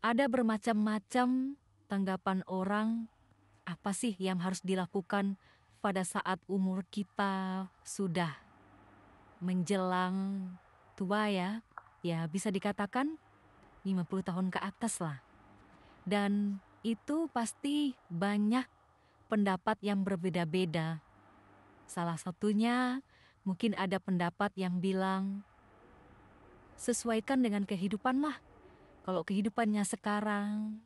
Ada bermacam-macam tanggapan orang, apa sih yang harus dilakukan pada saat umur kita sudah menjelang tua ya. Ya bisa dikatakan 50 tahun ke atas lah. Dan itu pasti banyak pendapat yang berbeda-beda. Salah satunya mungkin ada pendapat yang bilang sesuaikan dengan kehidupan lah. Kalau kehidupannya sekarang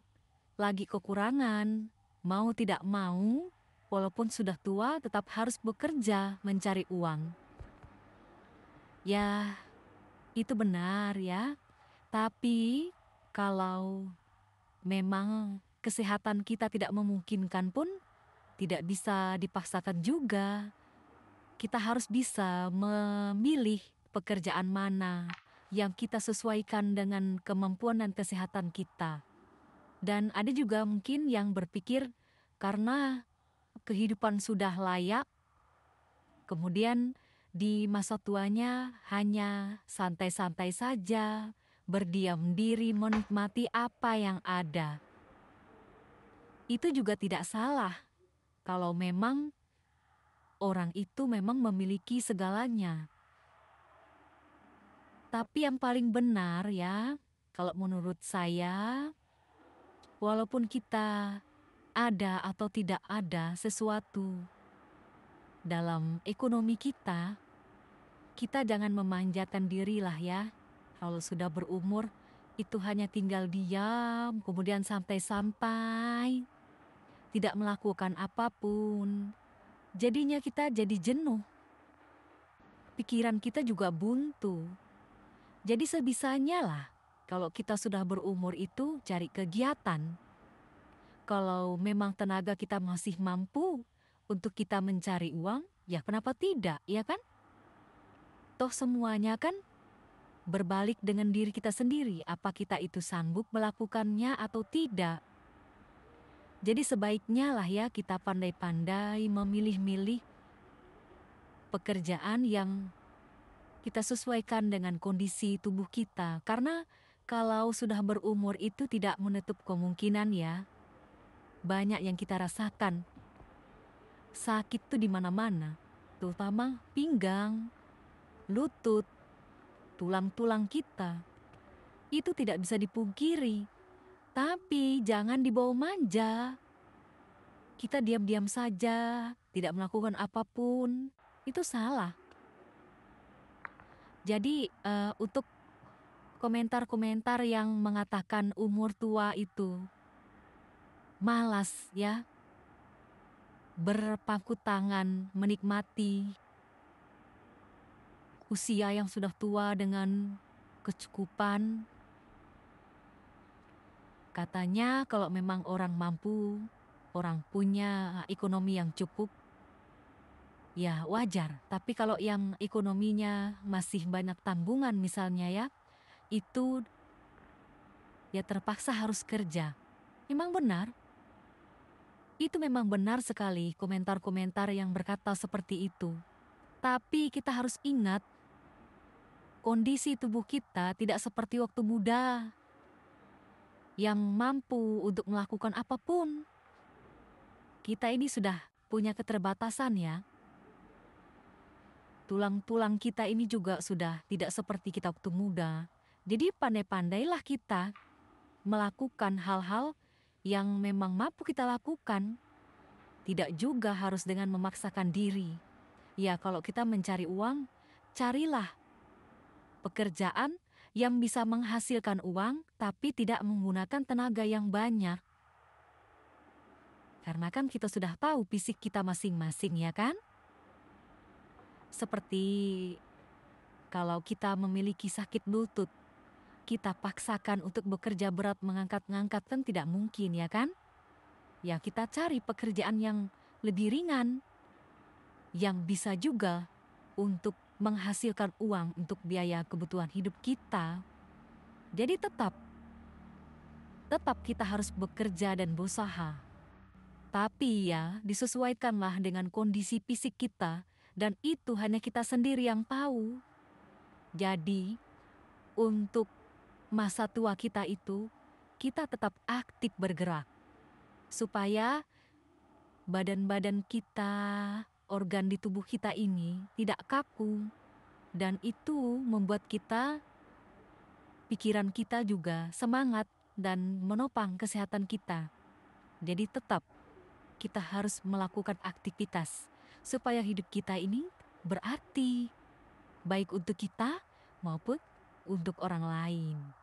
lagi kekurangan, mau tidak mau, walaupun sudah tua tetap harus bekerja mencari uang. Ya, itu benar ya. Tapi kalau memang kesehatan kita tidak memungkinkan pun tidak bisa dipaksakan juga. Kita harus bisa memilih pekerjaan mana yang kita sesuaikan dengan kemampuan dan kesehatan kita. Dan ada juga mungkin yang berpikir karena kehidupan sudah layak, kemudian di masa tuanya hanya santai-santai saja, berdiam diri menikmati apa yang ada. Itu juga tidak salah kalau memang orang itu memang memiliki segalanya. Tapi yang paling benar ya, kalau menurut saya, walaupun kita ada atau tidak ada sesuatu dalam ekonomi kita, kita jangan memanjakan diri lah ya. Kalau sudah berumur, itu hanya tinggal diam, kemudian santai-santai, tidak melakukan apapun. Jadinya kita jadi jenuh. Pikiran kita juga buntu. Jadi sebisanya lah, kalau kita sudah berumur itu cari kegiatan. Kalau memang tenaga kita masih mampu untuk kita mencari uang, ya kenapa tidak, ya kan? Toh semuanya kan berbalik dengan diri kita sendiri, apa kita itu sanggup melakukannya atau tidak. Jadi sebaiknya lah ya kita pandai-pandai memilih-milih pekerjaan yang kita sesuaikan dengan kondisi tubuh kita. Karena kalau sudah berumur itu tidak menutup kemungkinan ya. Banyak yang kita rasakan. Sakit tuh di mana-mana, terutama pinggang, lutut, tulang-tulang kita. Itu tidak bisa dipungkiri. Tapi jangan dibawa manja. Kita diam-diam saja, tidak melakukan apapun. Itu salah. Jadi untuk komentar-komentar yang mengatakan umur tua itu malas ya, berpangku tangan menikmati usia yang sudah tua dengan kecukupan. Katanya kalau memang orang mampu, orang punya ekonomi yang cukup, ya wajar. Tapi kalau yang ekonominya masih banyak tanggungan misalnya ya, itu ya terpaksa harus kerja. Memang benar. Itu memang benar sekali komentar-komentar yang berkata seperti itu. Tapi kita harus ingat, kondisi tubuh kita tidak seperti waktu muda yang mampu untuk melakukan apapun. Kita ini sudah punya keterbatasan ya. Tulang-tulang kita ini juga sudah tidak seperti kita waktu muda. Jadi pandai-pandailah kita melakukan hal-hal yang memang mampu kita lakukan. Tidak juga harus dengan memaksakan diri. Ya kalau kita mencari uang, carilah pekerjaan yang bisa menghasilkan uang tapi tidak menggunakan tenaga yang banyak. Karena kan kita sudah tahu fisik kita masing-masing ya kan? Seperti kalau kita memiliki sakit lutut, kita paksakan untuk bekerja berat mengangkat-ngangkat kan tidak mungkin ya kan? Ya kita cari pekerjaan yang lebih ringan, yang bisa juga untuk menghasilkan uang untuk biaya kebutuhan hidup kita. Jadi tetap kita harus bekerja dan berusaha. Tapi ya, disesuaikanlah dengan kondisi fisik kita dan itu hanya kita sendiri yang tahu. Jadi, untuk masa tua kita itu, kita tetap aktif bergerak, supaya badan-badan kita, organ di tubuh kita ini tidak kaku. Dan itu membuat pikiran kita juga semangat dan menopang kesehatan kita. Jadi tetap kita harus melakukan aktivitas supaya hidup kita ini berarti, baik untuk kita maupun untuk orang lain.